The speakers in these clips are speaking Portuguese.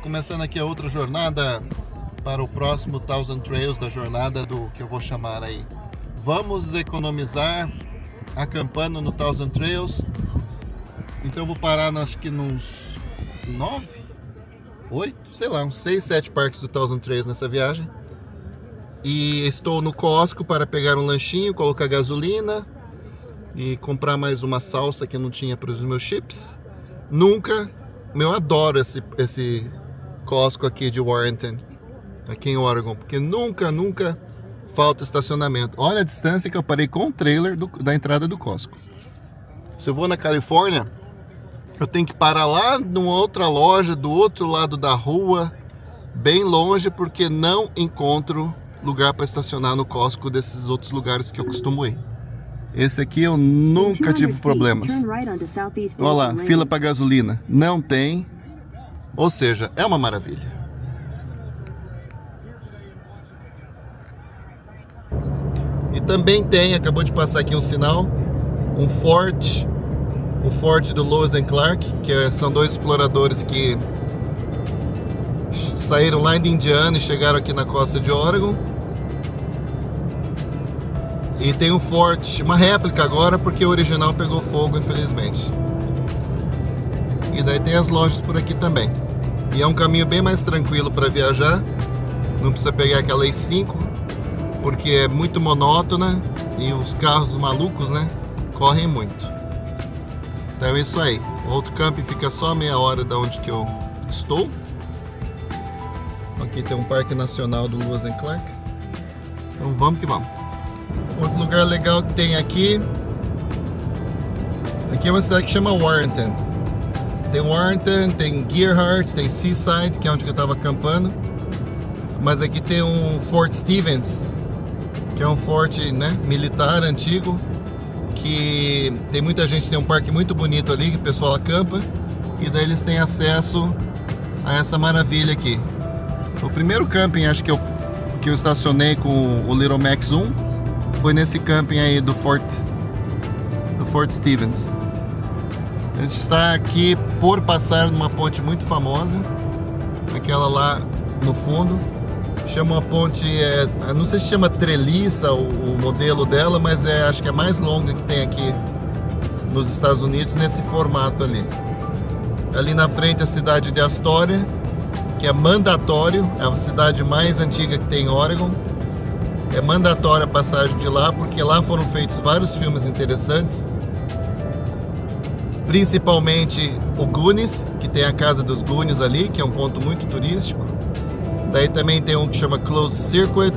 Começando aqui a outra jornada para o próximo Thousand Trails da jornada do que eu vou chamar aí. Vamos economizar acampando no Thousand Trails. Então eu vou parar, acho que nos 9, 8, sei lá, uns 6, 7 parques do Thousand Trails nessa viagem. E estou no Costco para pegar um lanchinho, colocar gasolina e comprar mais uma salsa que eu não tinha para os meus chips. Eu adoro esse Costco aqui de Warrenton, aqui em Oregon, porque nunca falta estacionamento. Olha a distância que eu parei com o trailer da entrada do Costco. Se eu vou na Califórnia, eu tenho que parar lá numa outra loja, do outro lado da rua, bem longe, porque não encontro lugar para estacionar no Costco desses outros lugares que eu costumo ir. Esse aqui eu nunca tive problemas. Olha lá, fila para gasolina. Não tem. Ou seja, é uma maravilha. E também tem, acabou de passar aqui um sinal, o forte do Lewis and Clark, que são dois exploradores que saíram lá de Indiana e chegaram aqui na costa de Oregon. E tem um forte, uma réplica agora, porque o original pegou fogo, infelizmente. E daí tem as lojas por aqui também. E é um caminho bem mais tranquilo para viajar. Não precisa pegar aquela I-5, porque é muito monótona e os carros malucos, né, correm muito. Então é isso aí. O outro camping fica só a meia hora da onde que eu estou. Aqui tem um parque nacional do Lewis and Clark. Então vamos que vamos. Outro lugar legal que tem aqui é uma cidade que chama Warrenton. Tem Warrenton, tem Gerhardt, tem Seaside, que é onde eu estava acampando. Mas aqui tem um Fort Stevens, que é um forte, né, militar antigo, que tem muita gente, tem um parque muito bonito ali, que o pessoal acampa. E daí eles têm acesso a essa maravilha aqui. O primeiro camping, acho que eu estacionei com o Little Max 1, foi nesse camping aí do Fort Stevens. A gente está aqui por passar numa ponte muito famosa, aquela lá no fundo. Chama uma ponte, não sei se chama treliça o modelo dela, mas acho que é a mais longa que tem aqui nos Estados Unidos nesse formato ali. Ali na frente a cidade de Astoria, que é mandatório, é a cidade mais antiga que tem em Oregon. É mandatória a passagem de lá, porque lá foram feitos vários filmes interessantes. Principalmente o Goonies, que tem a casa dos Goonies ali, que é um ponto muito turístico. Daí também tem um que chama Closed Circuit,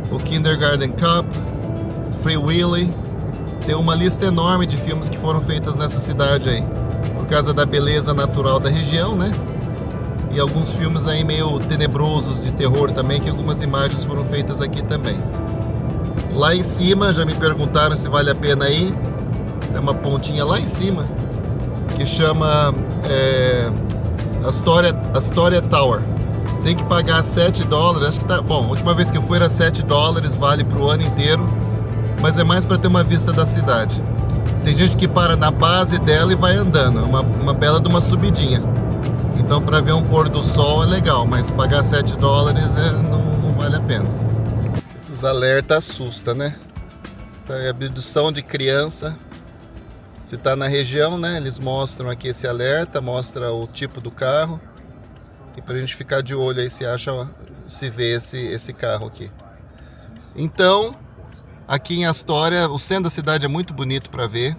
o Kindergarten Cop, Free Willy. Tem uma lista enorme de filmes que foram feitos nessa cidade aí, por causa da beleza natural da região, né? E alguns filmes aí meio tenebrosos de terror também, que algumas imagens foram feitas aqui também. Lá em cima, já me perguntaram se vale a pena ir. Tem uma pontinha lá em cima que chama Astoria Tower. Tem que pagar $7, acho que tá bom. A última vez que eu fui era $7, vale para o ano inteiro, mas é mais para ter uma vista da cidade. Tem gente que para na base dela e vai andando, uma bela de uma subidinha. Então para ver um pôr do sol é legal, mas pagar $7 não vale a pena. Esses alertas assustam, né? Então, abdução de criança. Se está na região, né? Eles mostram aqui esse alerta, mostra o tipo do carro. E para a gente ficar de olho aí se vê esse carro aqui. Então, aqui em Astoria, o centro da cidade é muito bonito para ver.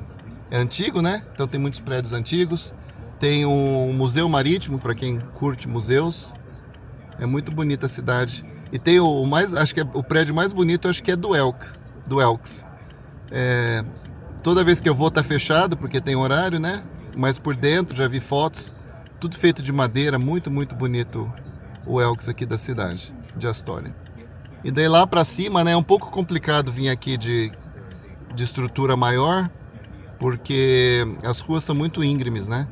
É antigo, né? Então tem muitos prédios antigos. Tem um museu marítimo, para quem curte museus. É muito bonita a cidade. E tem acho que é o prédio mais bonito, acho que é do Elks. Toda vez que eu vou tá fechado, porque tem horário, né? Mas por dentro, já vi fotos, tudo feito de madeira, muito, muito bonito o Elks aqui da cidade de Astoria. E daí lá para cima, né, é um pouco complicado vir aqui de estrutura maior, porque as ruas são muito íngremes, né?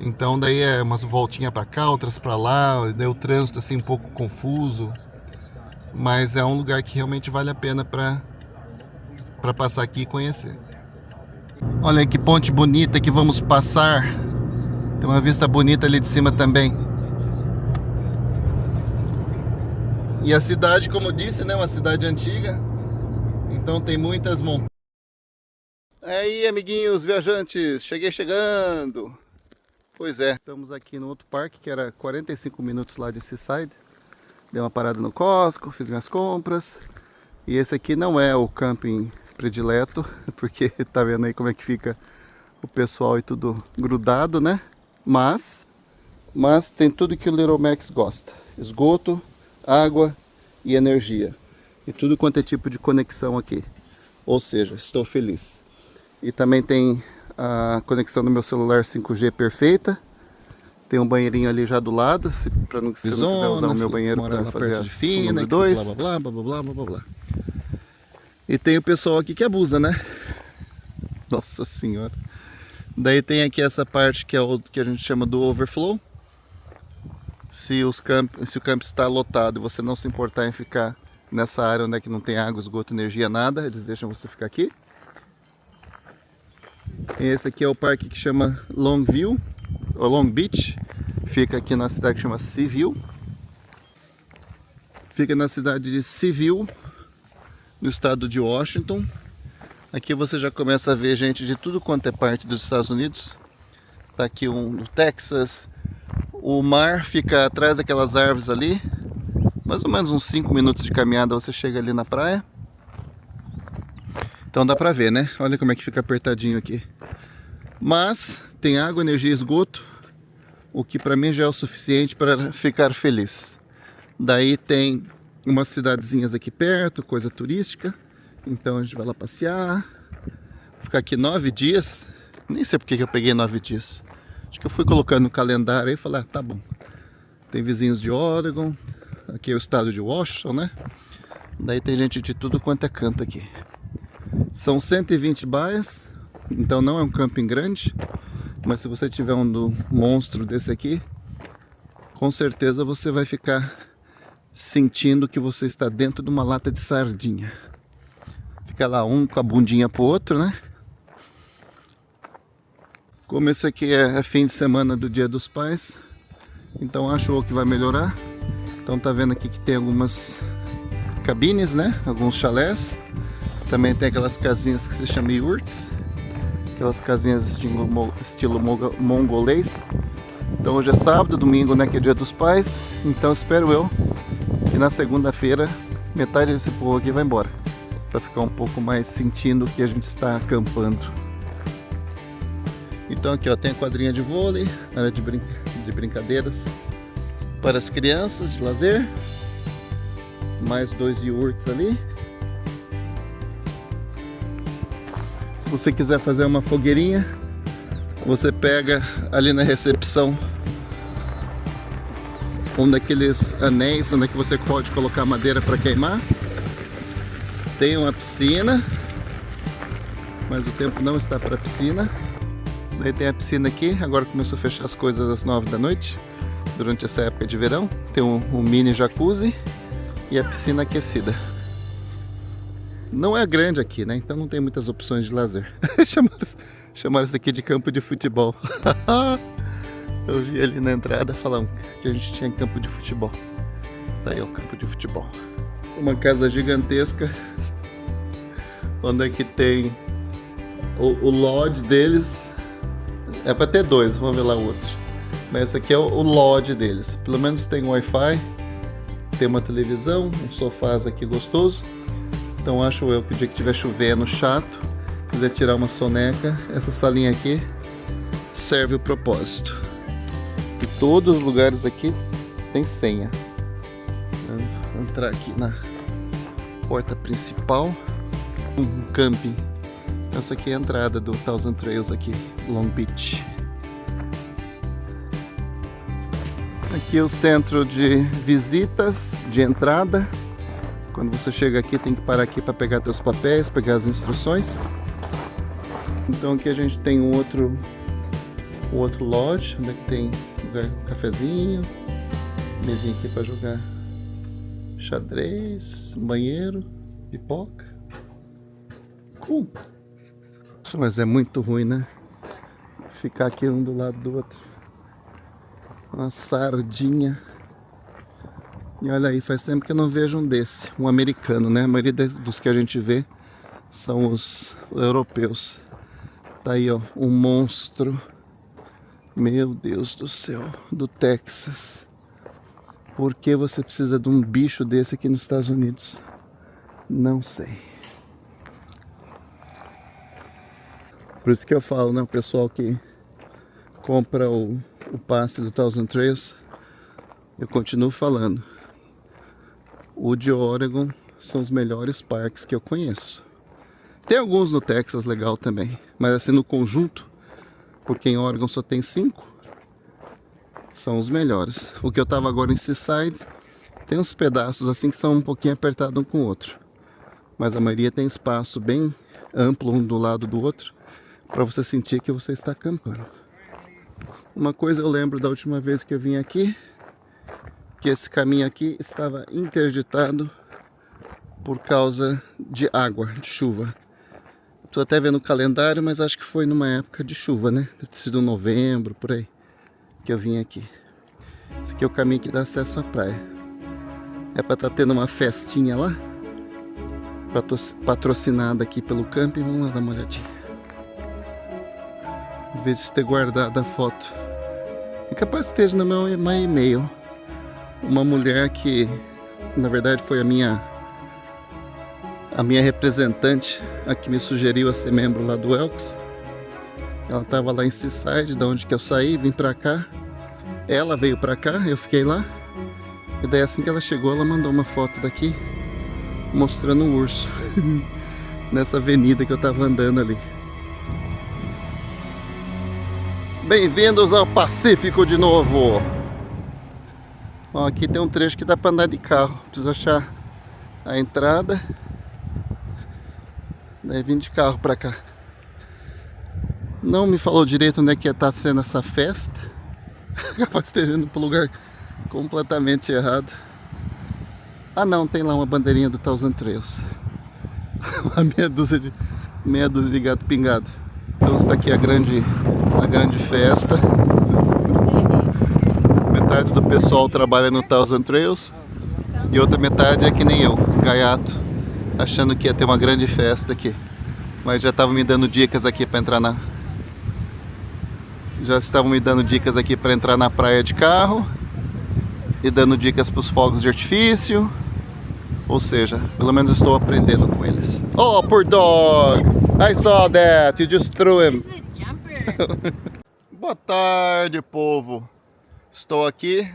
Então daí é umas voltinhas para cá, outras para lá, daí o trânsito assim um pouco confuso, mas é um lugar que realmente vale a pena para passar aqui e conhecer. Olha que ponte bonita que vamos passar. Tem uma vista bonita ali de cima também. E a cidade, como eu disse, né, uma cidade antiga, então tem muitas montanhas. Aí, amiguinhos viajantes, cheguei chegando. Pois é, estamos aqui no outro parque, que era 45 minutos lá de Seaside. Dei uma parada no Costco, fiz minhas compras. E esse aqui não é o camping predileto, porque tá vendo aí como é que fica o pessoal e tudo grudado, né? Mas tem tudo que o Little Max gosta. Esgoto, água e energia. E tudo quanto é tipo de conexão aqui. Ou seja, estou feliz. E também tem a conexão do meu celular 5G perfeita. Tem um banheirinho ali já do lado, se não quiser usar o meu banheiro para fazer a piscina, número 2. Blá, blá, blá, blá, blá, blá, blá. E tem o pessoal aqui que abusa, né? Nossa senhora. Daí tem aqui essa parte que é o que a gente chama do overflow. Se o campo está lotado e você não se importar em ficar nessa área onde é que não tem água, esgoto, energia, nada, eles deixam você ficar aqui. Esse aqui é o parque que chama Longview, ou Long Beach. Fica aqui na cidade que chama Seaview. Fica na cidade de Seaview, no estado de Washington. Aqui você já começa a ver gente de tudo quanto é parte dos Estados Unidos. Tá aqui um do Texas. O mar fica atrás daquelas árvores ali. Mais ou menos uns 5 minutos de caminhada você chega ali na praia. Então dá pra ver, né? Olha como é que fica apertadinho aqui. Mas tem água, energia e esgoto, o que pra mim já é o suficiente para ficar feliz. Daí tem umas cidadezinhas aqui perto, coisa turística. Então a gente vai lá passear. Ficar aqui 9 dias. Nem sei porque que eu peguei 9 dias. Acho que eu fui colocando no calendário aí e falei, ah, tá bom. Tem vizinhos de Oregon. Aqui é o estado de Washington, né? Daí tem gente de tudo quanto é canto aqui. São 120 baias, então não é um camping grande, mas se você tiver um monstro desse aqui, com certeza você vai ficar sentindo que você está dentro de uma lata de sardinha. Fica lá um com a bundinha pro outro, né? Como esse aqui é fim de semana do Dia dos Pais, então acho que vai melhorar. Então tá vendo aqui que tem algumas cabines, né? Alguns chalés. Também tem aquelas casinhas que se chamam yurts, aquelas casinhas estilo mongolês. Então hoje é sábado, domingo, né, que é Dia dos Pais. Então espero eu que na segunda-feira metade desse povo aqui vai embora, para ficar um pouco mais sentindo que a gente está acampando. Então aqui ó, tem a quadrinha de vôlei, área de brincadeiras para as crianças de lazer. Mais 2 yurts ali. Se você quiser fazer uma fogueirinha, você pega ali na recepção um daqueles anéis onde é que você pode colocar madeira para queimar. Tem uma piscina, mas o tempo não está para piscina. Daí tem a piscina aqui, agora começou a fechar as coisas às 9 da noite, durante essa época de verão. Tem um mini jacuzzi e a piscina aquecida. Não é grande aqui, né? Então não tem muitas opções de lazer. Chamaram isso aqui de campo de futebol. Eu vi ali na entrada falando que a gente tinha campo de futebol. Tá aí o campo de futebol. Uma casa gigantesca, onde é que tem o lodge deles. É para ter 2, vamos ver lá o outro. Mas esse aqui é o lodge deles. Pelo menos tem Wi-Fi, tem uma televisão, um sofás aqui gostoso. Então acho eu que o dia que estiver chovendo chato, quiser tirar uma soneca, essa salinha aqui serve o propósito. E todos os lugares aqui tem senha. Vou entrar aqui na porta principal. Um camping. Essa aqui é a entrada do Thousand Trails aqui, Long Beach. Aqui é o centro de visitas, de entrada. Quando você chega aqui, tem que parar aqui para pegar teus papéis, pegar as instruções. Então aqui a gente tem o outro lodge, onde é que tem lugar, cafezinho, mesinha aqui para jogar xadrez, banheiro, pipoca. Cool. Mas é muito ruim, né? Ficar aqui um do lado do outro. Uma sardinha. E olha aí, faz tempo que eu não vejo um desse. Um americano, né? A maioria dos que a gente vê são os europeus. Tá aí, ó, um monstro. Meu Deus do céu, do Texas. Por que você precisa de um bicho desse aqui nos Estados Unidos? Não sei. Por isso que eu falo, né? O pessoal que compra o passe do Thousand Trails, eu continuo falando. O de Oregon são os melhores parques que eu conheço. Tem alguns no Texas legal também, mas assim no conjunto, porque em Oregon só tem 5, são os melhores. O que eu tava agora em Seaside, tem uns pedaços assim que são um pouquinho apertados um com o outro, mas a maioria tem espaço bem amplo um do lado do outro, para você sentir que você está acampando. Uma coisa eu lembro da última vez que eu vim aqui, que esse caminho aqui estava interditado por causa de água, de chuva. Estou até vendo o calendário, mas acho que foi numa época de chuva, né? Deve ter sido novembro, por aí, que eu vim aqui. Esse aqui é o caminho que dá acesso à praia. É para estar tendo uma festinha lá, patrocinada aqui pelo camping. Vamos lá dar uma olhadinha. De vez de ter guardado a foto. É capaz que esteja no meu e-mail. Uma mulher que, na verdade, foi a minha representante, a que me sugeriu a ser membro lá do Elks. Ela estava lá em Seaside, da onde que eu saí, vim pra cá. Ela veio pra cá, eu fiquei lá. E daí assim que ela chegou, ela mandou uma foto daqui, mostrando um urso. Nessa avenida que eu tava andando ali. Bem-vindos ao Pacífico de novo! Ó, aqui tem um trecho que dá para andar de carro. Preciso achar a entrada. Daí vim de carro para cá. Não me falou direito onde é que ia estar sendo essa festa. Capaz de esteja indo para um lugar completamente errado. Ah não, tem lá uma bandeirinha do Thousand Trails. Uma meia dúzia de gato pingado. Então está aqui a grande festa. Metade do pessoal trabalha no Thousand Trails e outra metade é que nem eu, gaiato, achando que ia ter uma grande festa aqui. Mas já estavam me dando dicas aqui para entrar na... Já estavam me dando dicas aqui para entrar na praia de carro e dando dicas para os fogos de artifício. Ou seja, pelo menos estou aprendendo com eles. Oh, poor dog! I saw that! You just threw him! Boa tarde, povo! Estou aqui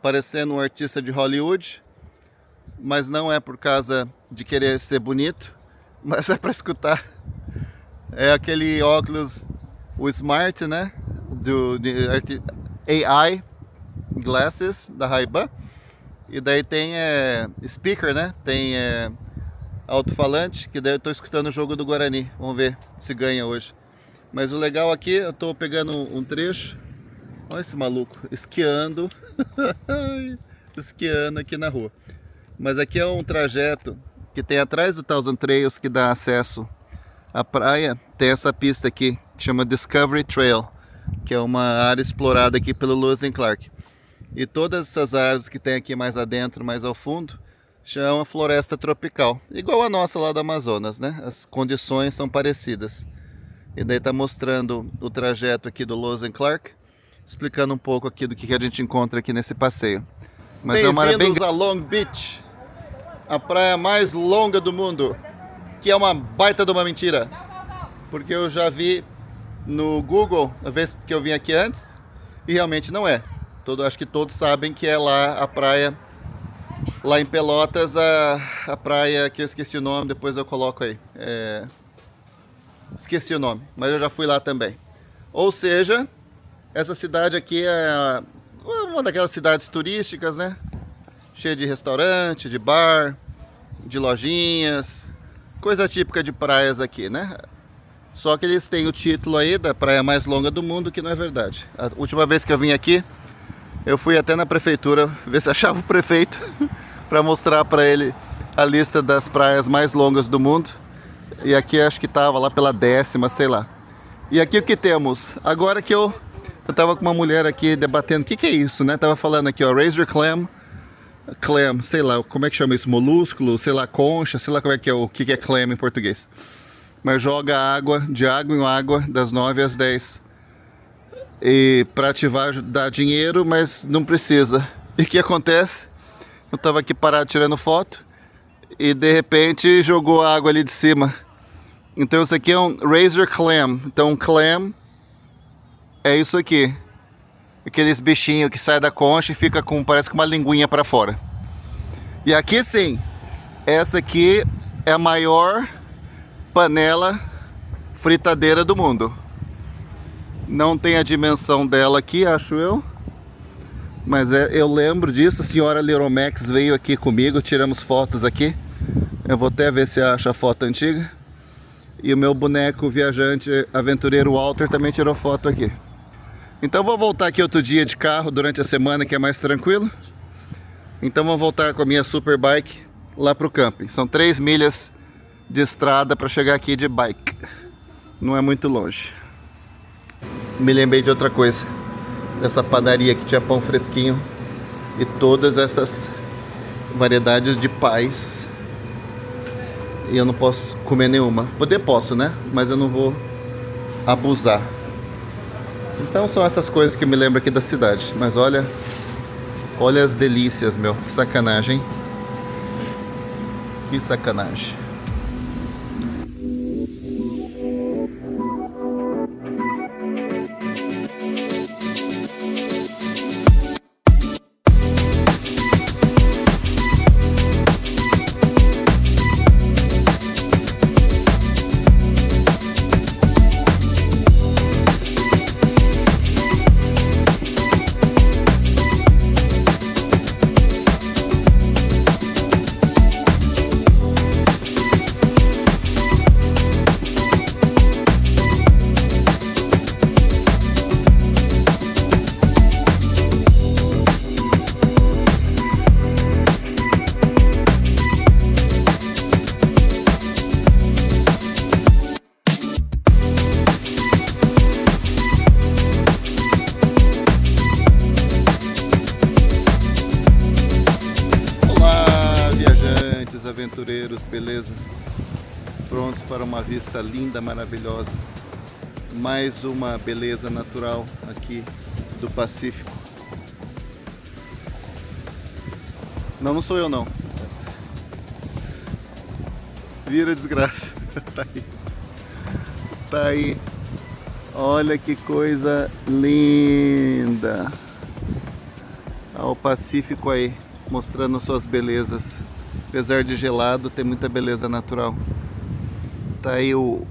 parecendo um artista de Hollywood, mas não é por causa de querer ser bonito, mas é para escutar. É aquele óculos, o Smart, né? De AI Glasses da Ray-Ban. E daí tem speaker, né? Tem alto-falante, que daí eu estou escutando o jogo do Guarani. Vamos ver se ganha hoje. Mas o legal aqui, eu estou pegando um trecho. Olha esse maluco, esquiando. Esquiando aqui na rua. Mas aqui é um trajeto que tem atrás do Thousand Trails, que dá acesso à praia. Tem essa pista aqui, que chama Discovery Trail, que é uma área explorada aqui pelo Lewis and Clark. E todas essas árvores que tem aqui mais adentro, mais ao fundo, chama floresta tropical. Igual a nossa lá do Amazonas, né? As condições são parecidas. E daí tá mostrando o trajeto aqui do Lewis and Clark, explicando um pouco aqui do que a gente encontra aqui nesse passeio. Mas é uma área bem... a Long Beach, a praia mais longa do mundo, que é uma baita de uma mentira. Porque eu já vi no Google, a vez que eu vim aqui antes, e realmente não é. Acho que todos sabem que é lá a praia, lá em Pelotas, a praia que eu esqueci o nome, depois eu coloco aí. Esqueci o nome, mas eu já fui lá também. Ou seja, essa cidade aqui é uma daquelas cidades turísticas, né? Cheia de restaurante, de bar, de lojinhas, coisa típica de praias aqui, né? Só que eles têm o título aí da praia mais longa do mundo, que não é verdade. A última vez que eu vim aqui, eu fui até na prefeitura ver se achava o prefeito para mostrar para ele a lista das praias mais longas do mundo. E aqui acho que tava lá pela 10ª, sei lá. E aqui o que temos? Agora que eu tava com uma mulher aqui debatendo, o que é isso, né? Tava falando aqui, ó, razor clam, sei lá, como é que chama isso? Molúsculo, sei lá, concha, sei lá como é que é, o que é clam em português. Mas joga água, de água em água, das 9 às 10. E para ativar dá dinheiro, mas não precisa. E o que acontece? Eu tava aqui parado tirando foto e de repente jogou a água ali de cima. Então isso aqui é um razor clam. Então clam é isso aqui. Aqueles bichinhos que saem da concha e fica com, parece que uma linguinha para fora. E aqui sim, essa aqui é a maior panela fritadeira do mundo. Não tem a dimensão dela aqui, acho eu. Mas eu lembro disso, a senhora Liromex veio aqui comigo, tiramos fotos aqui. Eu vou até ver se acha a foto antiga. E o meu boneco viajante aventureiro Walter também tirou foto aqui. Então vou voltar aqui outro dia de carro durante a semana, que é mais tranquilo. Então vou voltar com a minha super bike lá pro camping. São 3 milhas de estrada para chegar aqui de bike. Não é muito longe. Me lembrei de outra coisa. Dessa padaria que tinha pão fresquinho e todas essas variedades de pais. E eu não posso comer nenhuma. Poder posso, né? Mas eu não vou abusar. Então são essas coisas que me lembram aqui da cidade. Mas olha as delícias, meu. Que sacanagem, hein? Que sacanagem. Aventureiros, beleza? Prontos para uma vista linda, maravilhosa. Mais uma beleza natural aqui do Pacífico. Não sou eu não. Vira desgraça. Tá aí. Tá aí. Olha que coisa linda. Olha o Pacífico aí, mostrando suas belezas. Apesar de gelado, tem muita beleza natural. Tá aí o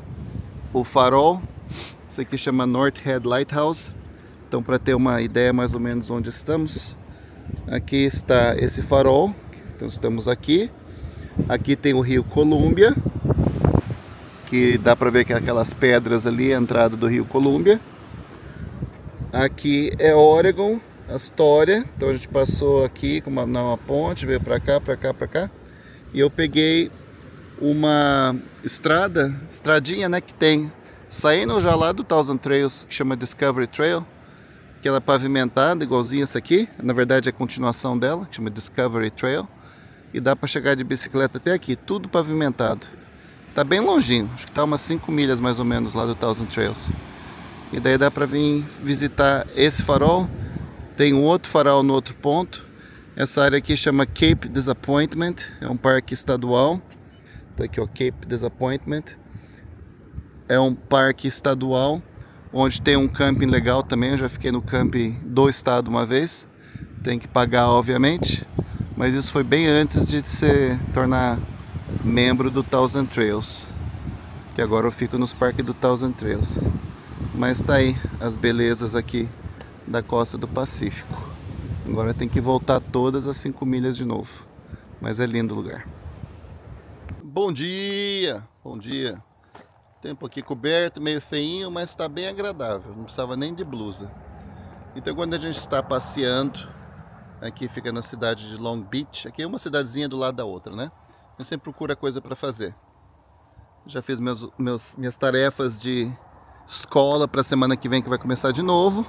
farol. Isso aqui chama North Head Lighthouse. Então, para ter uma ideia mais ou menos onde estamos, aqui está esse farol. Então, estamos aqui. Aqui tem o rio Columbia, que dá para ver que é aquelas pedras ali, a entrada do rio Columbia. Aqui é Oregon, Astoria. Então a gente passou aqui com uma ponte, veio para cá, para cá, para cá. E eu peguei uma estradinha, né, que tem saindo já lá do Thousand Trails, que chama Discovery Trail, que ela é pavimentada, igualzinha essa aqui. Na verdade é a continuação dela, que chama Discovery Trail. E dá para chegar de bicicleta até aqui, tudo pavimentado. Tá bem longinho, acho que tá umas 5 milhas mais ou menos lá do Thousand Trails. E daí dá para vir visitar esse farol. Tem um outro farol no outro ponto. Essa área aqui chama Cape Disappointment, é um parque estadual. Tá aqui, ó, Cape Disappointment. É um parque estadual, onde tem um camping legal também. Eu já fiquei no camping do estado uma vez. Tem que pagar, obviamente. Mas isso foi bem antes de se tornar membro do Thousand Trails. Que agora eu fico nos parques do Thousand Trails. Mas tá aí as belezas aqui da costa do Pacífico. Agora tem que voltar todas as 5 milhas de novo. Mas é lindo o lugar. Bom dia, bom dia. Tempo aqui coberto, meio feinho, mas está bem agradável. Não precisava nem de blusa. Então quando a gente está passeando, aqui fica na cidade de Long Beach. Aqui é uma cidadezinha do lado da outra, né? A gente sempre procura coisa para fazer. Já fiz minhas tarefas de escola para a semana que vem, que vai começar de novo.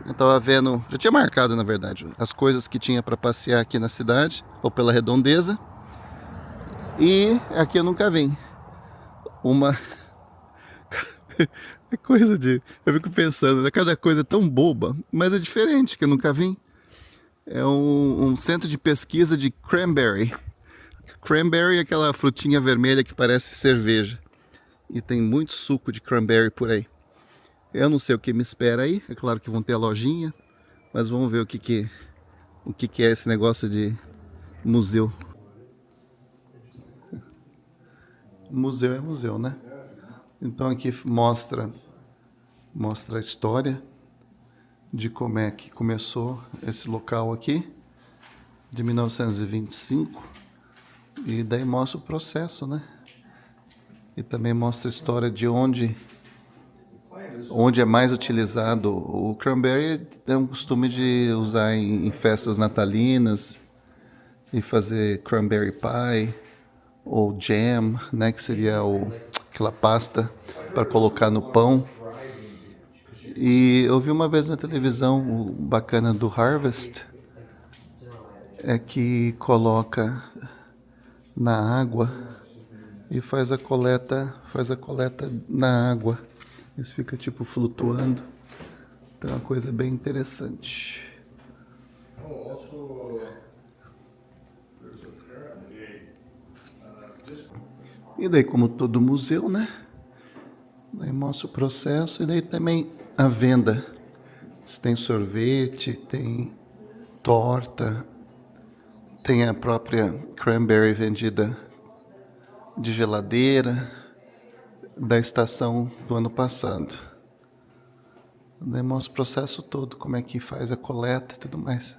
Eu tava vendo, já tinha marcado na verdade, as coisas que tinha para passear aqui na cidade, ou pela redondeza. E aqui eu nunca vim. Uma é coisa de. Eu fico pensando, né? Cada coisa é tão boba, mas é diferente, que eu nunca vim. É um centro de pesquisa de cranberry. Cranberry é aquela frutinha vermelha que parece cerveja. E tem muito suco de cranberry por aí. Eu não sei o que me espera aí. É claro que vão ter a lojinha, mas vamos ver o que é esse negócio de museu. Museu é museu, né? Então aqui mostra a história de como é que começou esse local aqui, de 1925, e daí mostra o processo, né? E também mostra a história de onde é mais utilizado. O cranberry é um costume de usar em festas natalinas, e fazer cranberry pie, ou jam, né? Que seria aquela pasta para colocar no pão. E eu vi uma vez na televisão, o bacana do Harvest é que coloca na água e faz a coleta na água. Isso fica tipo flutuando. Então é uma coisa bem interessante. E daí, como todo museu, né? Daí mostra o processo e daí também a venda. Tem sorvete, tem torta, tem a própria cranberry vendida de geladeira da estação do ano passado. Daí mostra o processo todo, como é que faz a coleta e tudo mais.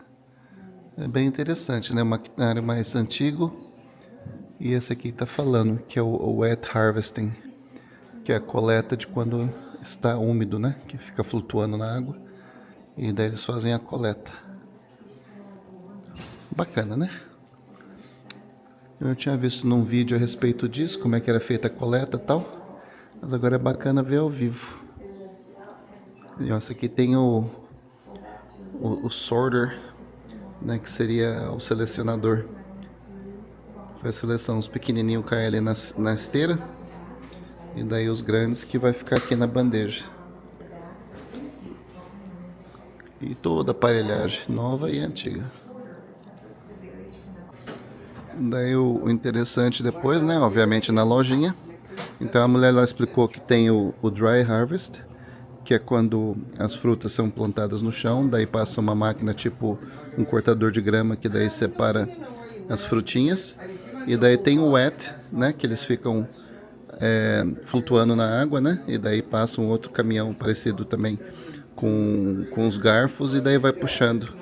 É bem interessante, né? Um maquinário mais antigo. E esse aqui está falando que é o wet harvesting, que é a coleta de quando está úmido, né? Que fica flutuando na água. E daí eles fazem a coleta. Bacana, né? Eu tinha visto num vídeo a respeito disso, como é que era feita a coleta e tal. Mas agora é bacana ver ao vivo. E ó, esse aqui tem o sorter, né? Que seria o selecionador. Faz seleção, os pequenininhos caem ali na esteira. E daí os grandes que vai ficar aqui na bandeja. E toda a aparelhagem, nova e antiga. Daí o interessante depois, né? Obviamente na lojinha. Então a mulher lá explicou que tem o dry harvest, que é quando as frutas são plantadas no chão, daí passa uma máquina tipo um cortador de grama que daí separa as frutinhas. E daí tem o wet, né? Que eles ficam flutuando na água, né? E daí passa um outro caminhão parecido também com os garfos e daí vai puxando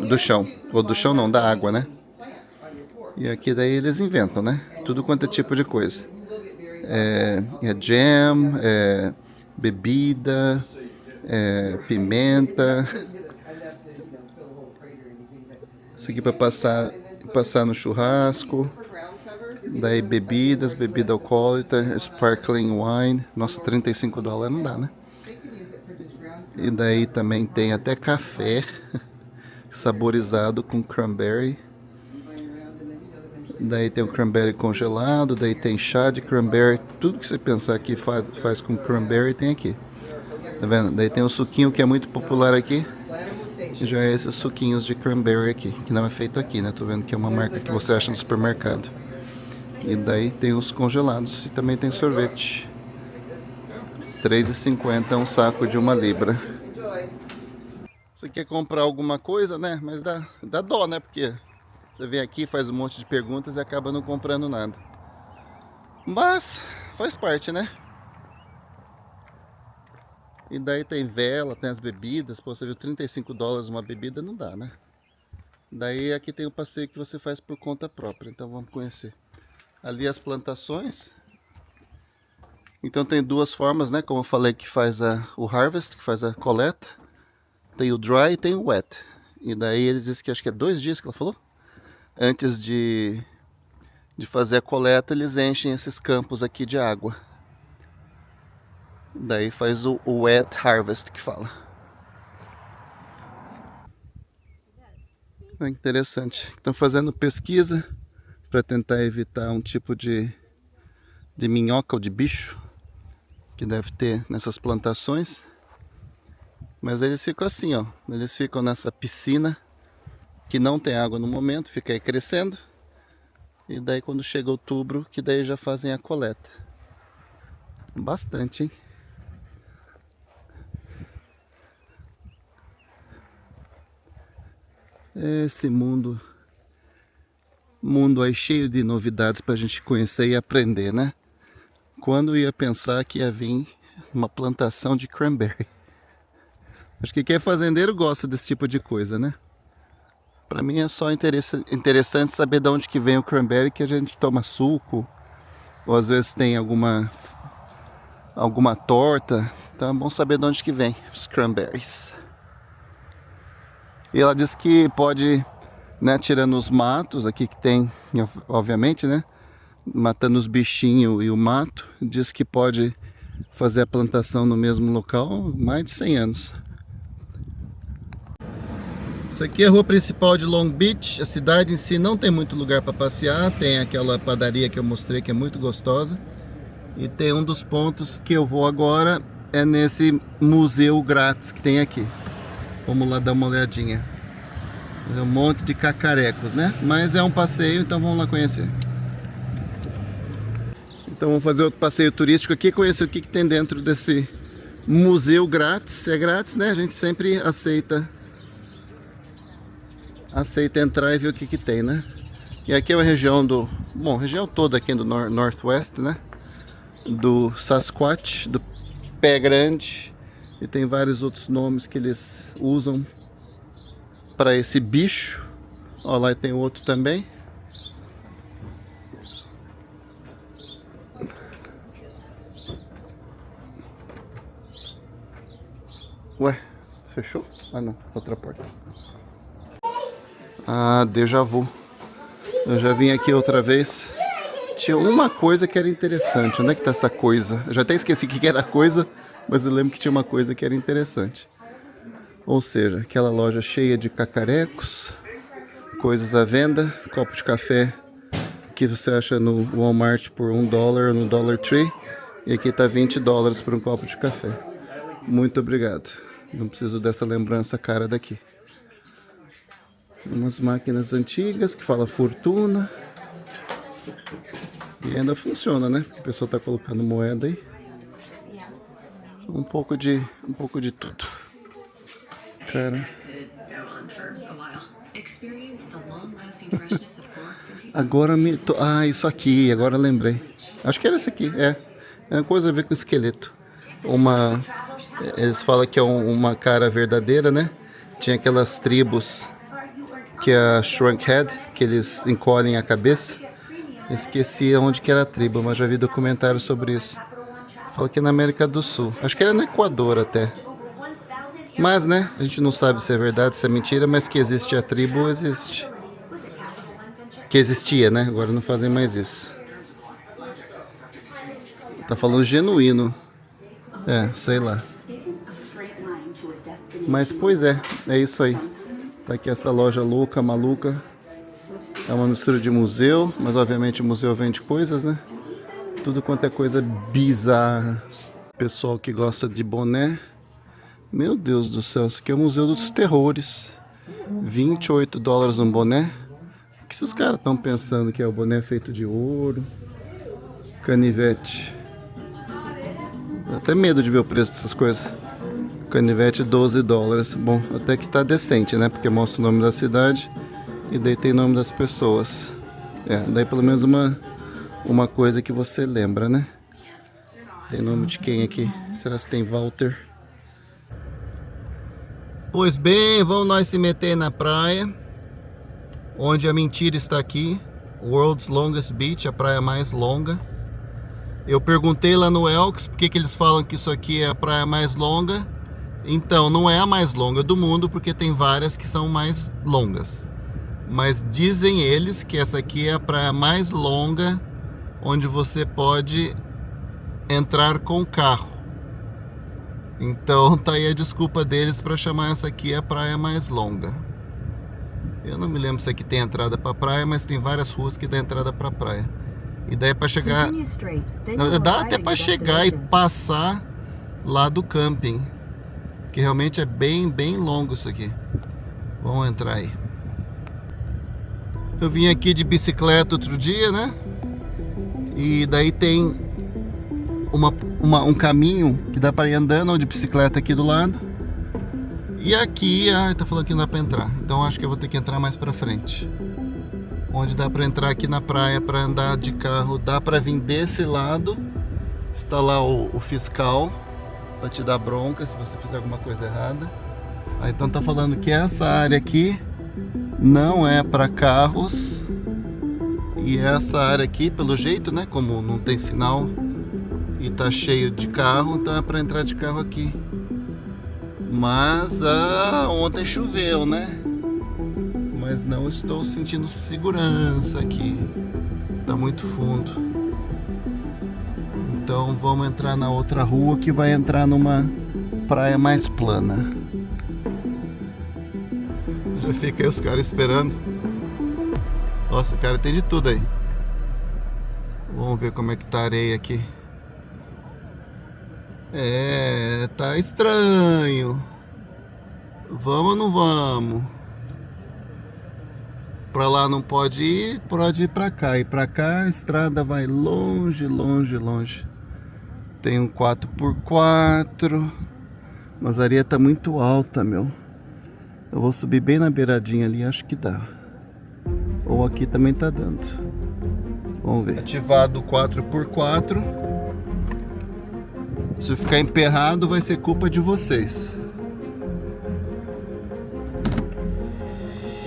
do chão. Ou do chão não, da água, né? E aqui daí eles inventam, né? Tudo quanto é tipo de coisa. É jam, bebida, pimenta. Isso aqui para passar no churrasco. Daí bebida alcoólica, sparkling wine. Nossa, $35 não dá, né? E daí também tem até café saborizado com cranberry. Daí tem o cranberry congelado, daí tem chá de cranberry. Tudo que você pensar que faz com cranberry tem aqui. Tá vendo? Daí tem o suquinho que é muito popular aqui. Já é esses suquinhos de cranberry aqui, que não é feito aqui, né? Tô vendo que é uma marca que você acha no supermercado. E daí tem os congelados e também tem sorvete. R$3,50 é um saco de 1 libra. Você quer comprar alguma coisa, né? Mas dá dó, né? Porque você vem aqui, faz um monte de perguntas e acaba não comprando nada. Mas faz parte, né? E daí tem vela, tem as bebidas. Pô, você viu $35 uma bebida, não dá, né? Daí aqui tem o passeio que você faz por conta própria, então vamos conhecer. Ali as plantações. Então tem duas formas, né? Como eu falei, que faz o harvest, que faz a coleta. Tem o dry e tem o wet. E daí eles dizem que acho que é 2 dias que ela falou. Antes de fazer a coleta, eles enchem esses campos aqui de água. Daí faz o wet harvest que fala. É interessante. Estão fazendo pesquisa para tentar evitar um tipo de minhoca ou de bicho que deve ter nessas plantações. Mas eles ficam assim, ó. Eles ficam nessa piscina que não tem água no momento, fica aí crescendo. E daí quando chega outubro, que daí já fazem a coleta. Bastante, hein? Esse mundo aí cheio de novidades pra gente conhecer e aprender, né? Quando ia pensar que ia vir uma plantação de cranberry? Acho que quem é fazendeiro gosta desse tipo de coisa, né? Pra mim é só interessante saber de onde que vem o cranberry, que a gente toma suco, ou às vezes tem alguma torta. Então é bom saber de onde que vem os cranberries. E ela diz que pode, né, tirando os matos aqui que tem, obviamente, né, matando os bichinhos e o mato, diz que pode fazer a plantação no mesmo local mais de 100 anos. Isso aqui é a rua principal de Long Beach. A cidade em si não tem muito lugar para passear. Tem aquela padaria que eu mostrei que é muito gostosa. E tem um dos pontos que eu vou agora, é nesse museu grátis que tem aqui. Vamos lá dar uma olhadinha. É um monte de cacarecos, né? Mas é um passeio, então vamos lá conhecer. Então vamos fazer outro passeio turístico aqui, conhecer o que tem dentro desse museu grátis. É grátis, né? A gente sempre aceita entrar e ver o que tem, né? E aqui é a região região toda aqui do Northwest, né? Do Sasquatch, do Pé Grande. E tem vários outros nomes que eles usam para esse bicho. Ó, lá tem outro também. Ué, fechou? Ah não, outra porta. Ah, déjà vu. Eu já vim aqui outra vez. Tinha uma coisa que era interessante. Onde é que tá essa coisa? Eu já até esqueci o que era a coisa, mas eu lembro que tinha uma coisa que era interessante. Ou seja, aquela loja cheia de cacarecos, coisas à venda, copo de café que você acha no Walmart por $1 no Dollar Tree. E aqui tá $20 por um copo de café. Muito obrigado. Não preciso dessa lembrança cara daqui. Umas máquinas antigas que fala fortuna. E ainda funciona, né? A pessoa tá colocando moeda aí. Um pouco de tudo. Cara. Agora ah, isso aqui, agora lembrei. Acho que era esse aqui, é. É uma coisa a ver com esqueleto. Eles falam que é uma cara verdadeira, né? Tinha aquelas tribos que é a Shrunkhead, que eles encolhem a cabeça. Esqueci onde que era a tribo, mas já vi documentário sobre isso. Fala que é na América do Sul. Acho que era no Equador até. Mas, né, a gente não sabe se é verdade, se é mentira, mas que existe a tribo, existe. Que existia, né? Agora não fazem mais isso. Tá falando genuíno. É, sei lá. Mas, pois é isso aí. Tá aqui essa loja louca, maluca. É uma mistura de museu, mas obviamente o museu vende coisas, né? Tudo quanto é coisa bizarra. Pessoal que gosta de boné. Meu Deus do céu, isso aqui é o Museu dos Terrores. $28 um boné. O que esses caras estão pensando que é o boné feito de ouro? Canivete. Dá até medo de ver o preço dessas coisas. Canivete $12. Bom, até que tá decente, né? Porque mostra o nome da cidade e daí tem o nome das pessoas. Daí pelo menos uma coisa que você lembra, né? Tem nome de quem aqui? Será que tem Walter? Pois bem, vamos nós se meter na praia. onde a mentira está aqui. World's Longest Beach, a praia mais longa. Eu perguntei lá no Elks por que eles falam que isso aqui é a praia mais longa. Então, não é a mais longa do mundo, porque tem várias que são mais longas. Mas dizem eles que essa aqui é a praia mais longa, onde você pode entrar com carro. Então tá aí a desculpa deles para chamar essa aqui a praia mais longa. Eu não me lembro se aqui tem entrada para praia, mas tem várias ruas que dá entrada para praia. E daí é para chegar, dá até para chegar e passar lá do camping, que realmente é bem longo isso aqui. Vamos entrar aí. Eu vim aqui de bicicleta outro dia, né? E daí tem um caminho que dá para ir andando de bicicleta aqui do lado. E aqui, tá falando que não dá para entrar. Então acho que eu vou ter que entrar mais para frente. Onde dá para entrar aqui na praia para andar de carro, dá para vir desse lado. Está lá o fiscal para te dar bronca se você fizer alguma coisa errada. Então tá falando que essa área aqui não é para carros. E essa área aqui, pelo jeito, né, como não tem sinal e tá cheio de carro, então é para entrar de carro aqui. Mas ontem choveu, né? Mas não estou sentindo segurança aqui. Tá muito fundo. Então vamos entrar na outra rua que vai entrar numa praia mais plana. Já fica aí os caras esperando. Nossa, cara, tem de tudo aí. Vamos ver como é que tá a areia aqui. Tá estranho. Vamos ou não vamos? Pra lá não pode ir pra cá. E pra cá a estrada vai longe. Tem um 4x4. Mas a areia tá muito alta, meu. Eu vou subir bem na beiradinha ali, acho que dá. Ou aqui também tá dando. Vamos ver. Ativado o 4x4. Se eu ficar emperrado, vai ser culpa de vocês.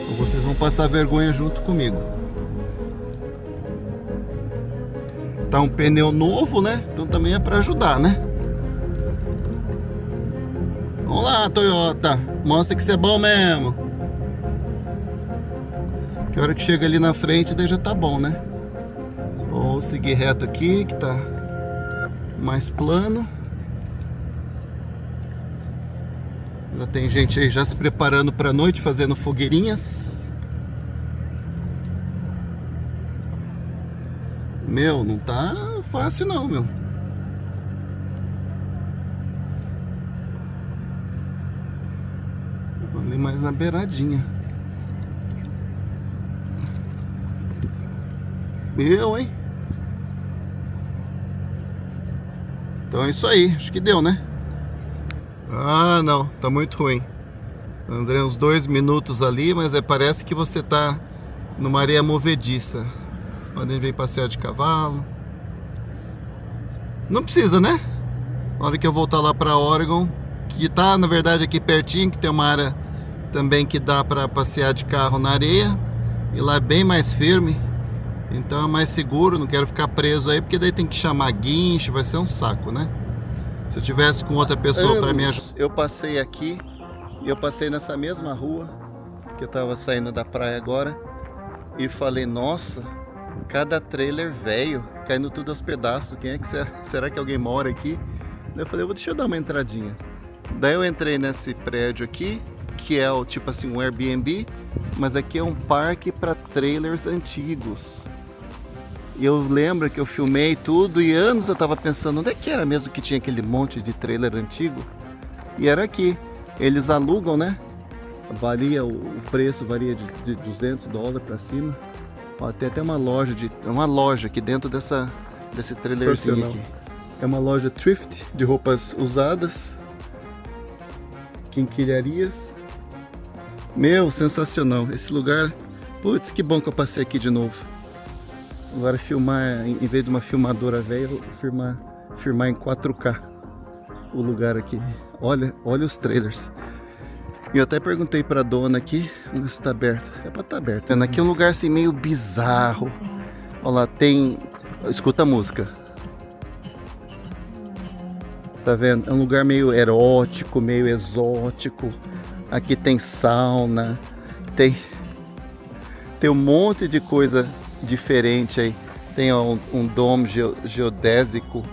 Ou vocês vão passar vergonha junto comigo. Tá um pneu novo, né? Então também é pra ajudar, né? Vamos lá, Toyota. Mostra que você é bom mesmo. Que hora que chega ali na frente, daí já tá bom, né? Vou seguir reto aqui, que tá mais plano. Já tem gente aí já se preparando pra noite, fazendo fogueirinhas. Meu, não tá fácil não, meu. Vou ali mais na beiradinha. Meu, hein? Então é isso aí, acho que deu, né? Ah, não, tá muito ruim. Andei uns 2 minutos ali, mas parece que você tá numa areia movediça. Podem vir passear de cavalo. Não precisa, né? Na hora que eu voltar lá pra Oregon, que tá, na verdade, aqui pertinho, que tem uma área também que dá pra passear de carro na areia. E lá é bem mais firme. Então é mais seguro, não quero ficar preso aí, porque daí tem que chamar guincho, vai ser um saco, né? Se eu tivesse com outra pessoa para me ajudar. Eu passei aqui e eu passei nessa mesma rua que eu tava saindo da praia agora e falei, nossa, cada trailer velho, caindo tudo aos pedaços, quem é que será que alguém mora aqui? Daí eu falei, deixa eu dar uma entradinha. Daí eu entrei nesse prédio aqui, que é o tipo assim um Airbnb, mas aqui é um parque para trailers antigos. E eu lembro que eu filmei tudo e anos eu tava pensando, onde é que era mesmo que tinha aquele monte de trailer antigo? E era aqui. Eles alugam, né? O preço varia de $200 para cima. Ó, tem até uma loja aqui dentro desse trailerzinho aqui. É uma loja thrift de roupas usadas, quinquilharias. Meu, sensacional. Esse lugar, putz, que bom que eu passei aqui de novo. Agora filmar, em vez de uma filmadora velha, eu vou filmar em 4K o lugar aqui. Olha os trailers. E eu até perguntei pra dona aqui, vamos ver se tá aberto. É pra tá aberto. Aqui é um lugar assim meio bizarro. Olha lá, tem... Escuta a música. Tá vendo? É um lugar meio erótico, meio exótico. Aqui tem sauna, tem um monte de coisa diferente aí. Tem um domo geodésico.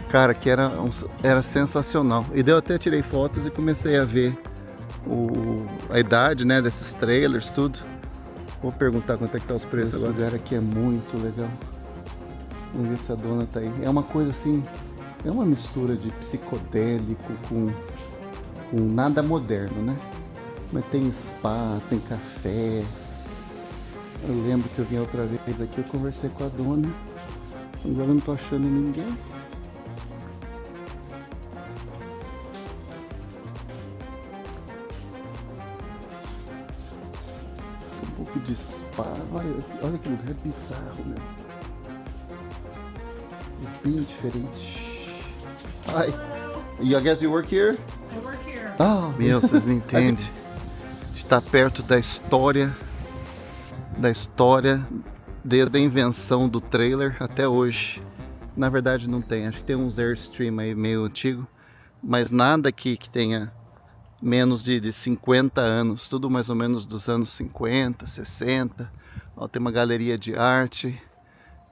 Cara, que era sensacional. E daí eu até tirei fotos e comecei a ver a idade, né, desses trailers, tudo. Vou perguntar quanto é que tá os preços agora. Esse lugar aqui é muito legal. Vamos ver se a dona tá aí. É uma coisa assim, é uma mistura de psicodélico com nada moderno, né? Mas tem spa, tem café. Eu lembro que eu vim outra vez aqui, eu conversei com a dona. Agora eu não tô achando ninguém. Um pouco de spa. Olha que lugar bizarro, meu. É bem diferente. Hi. I guess you work here? I work here. Ah, meu, vocês não entendem. Está perto da história desde a invenção do trailer até hoje. Na verdade não tem, acho que tem uns Airstream aí meio antigo, mas nada aqui que tenha menos de 50 anos, tudo mais ou menos dos anos 50, 60. Ó, tem uma galeria de arte,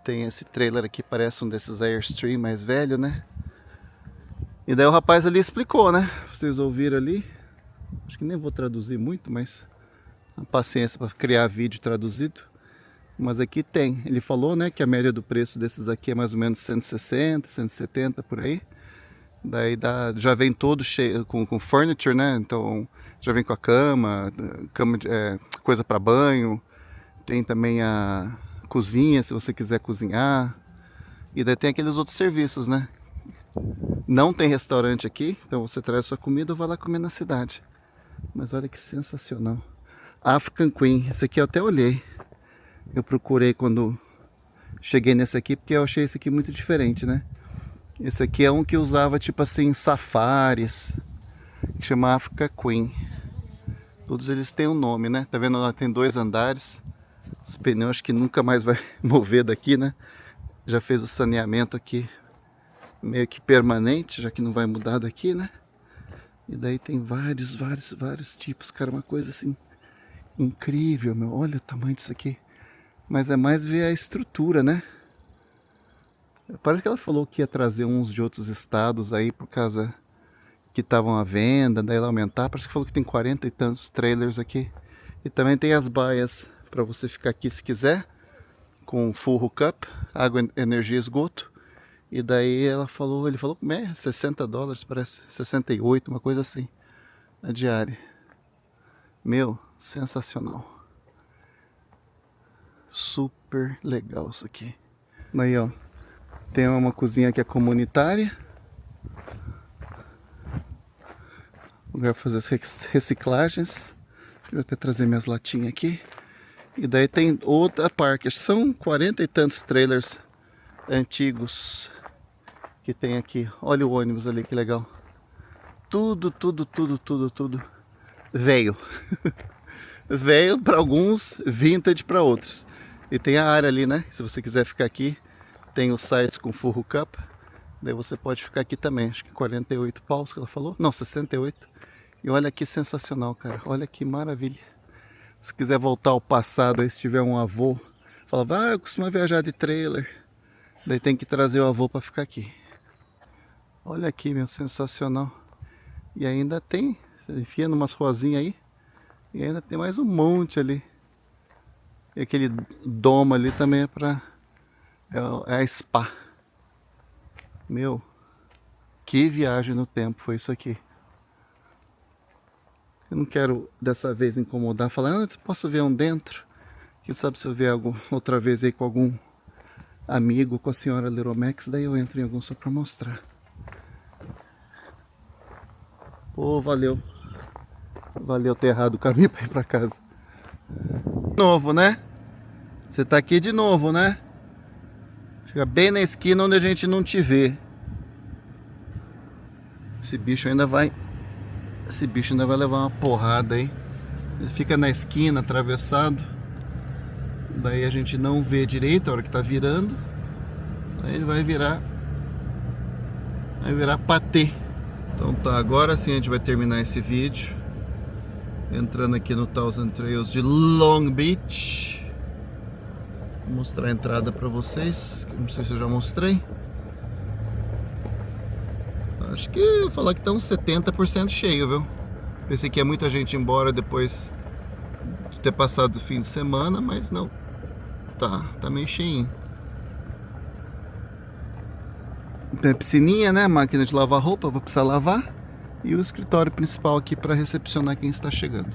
tem esse trailer aqui, parece um desses Airstream mais velho, né? E daí o rapaz ali explicou, né? Vocês ouviram ali? Acho que nem vou traduzir muito, mas a paciência para criar vídeo traduzido. Mas aqui tem. Ele falou, né, que a média do preço desses aqui é mais ou menos 160, 170 por aí. Daí já vem todo cheio com furniture, né? Então já vem com a cama coisa para banho. Tem também a cozinha, se você quiser cozinhar. E daí tem aqueles outros serviços, né? Não tem restaurante aqui, então você traz sua comida ou vai lá comer na cidade. Mas olha que sensacional. African Queen, esse aqui eu até olhei. Eu procurei quando cheguei nesse aqui, porque eu achei esse aqui muito diferente, né? Esse aqui é um que usava tipo assim safaris, que chama Africa Queen. Todos eles têm um nome, né? Tá vendo lá, tem 2 andares. Os pneus acho que nunca mais vai mover daqui, né? Já fez o saneamento aqui meio que permanente, já que não vai mudar daqui, né? E daí tem vários tipos, cara, uma coisa assim incrível, meu. Olha o tamanho disso aqui. Mas é mais ver a estrutura, né? Parece que ela falou que ia trazer uns de outros estados aí por causa que estavam à venda, daí ela aumentar. Parece que falou que tem 40 e tantos trailers aqui. E também tem as baias para você ficar aqui se quiser, com full hookup, água, energia, esgoto. E daí ele falou como é? $60, parece, 68, uma coisa assim, a diária. Meu, sensacional. Super legal isso aqui. Aí, ó, tem uma cozinha que é comunitária. Lugar para fazer as reciclagens. Deixa eu até trazer minhas latinhas aqui. E daí tem outra parte. São 40 e tantos trailers antigos que tem aqui. Olha o ônibus ali, que legal. Tudo velho. Velho para alguns, vintage para outros. E tem a área ali, né? Se você quiser ficar aqui, tem os sites com full hookup. Daí você pode ficar aqui também. Acho que 48 paus que ela falou. Não, 68. E olha que sensacional, cara. Olha que maravilha. Se quiser voltar ao passado, aí se tiver um avô, fala, eu costumo viajar de trailer. Daí tem que trazer o avô para ficar aqui. Olha aqui, meu, sensacional. E ainda tem, você enfia numas ruazinhas aí. E ainda tem mais um monte ali. E aquele domo ali também é a spa. Meu, que viagem no tempo foi isso aqui. Eu não quero dessa vez incomodar, falar, posso ver um dentro? Quem sabe se eu ver outra vez aí com algum amigo, com a senhora Leromex, daí eu entro em algum só pra mostrar. Pô, valeu. Valeu ter errado o caminho pra ir pra casa. De novo, né? Você tá aqui de novo, né? Fica bem na esquina onde a gente não te vê. Esse bicho ainda vai Esse bicho ainda vai levar uma porrada aí. Ele fica na esquina, atravessado. Daí a gente não vê direito a hora que tá virando. Aí ele vai virar patê. Então tá, agora sim a gente vai terminar esse vídeo. Entrando aqui no Thousand Trails de Long Beach. Vou mostrar a entrada pra vocês. Não sei se eu já mostrei. Acho que eu vou falar que tá uns 70% cheio, viu? Pensei que ia muita gente embora depois de ter passado o fim de semana, mas não. Tá meio cheinho. Tem a piscininha, né? Máquina de lavar roupa, vou precisar lavar. E o escritório principal aqui para recepcionar quem está chegando.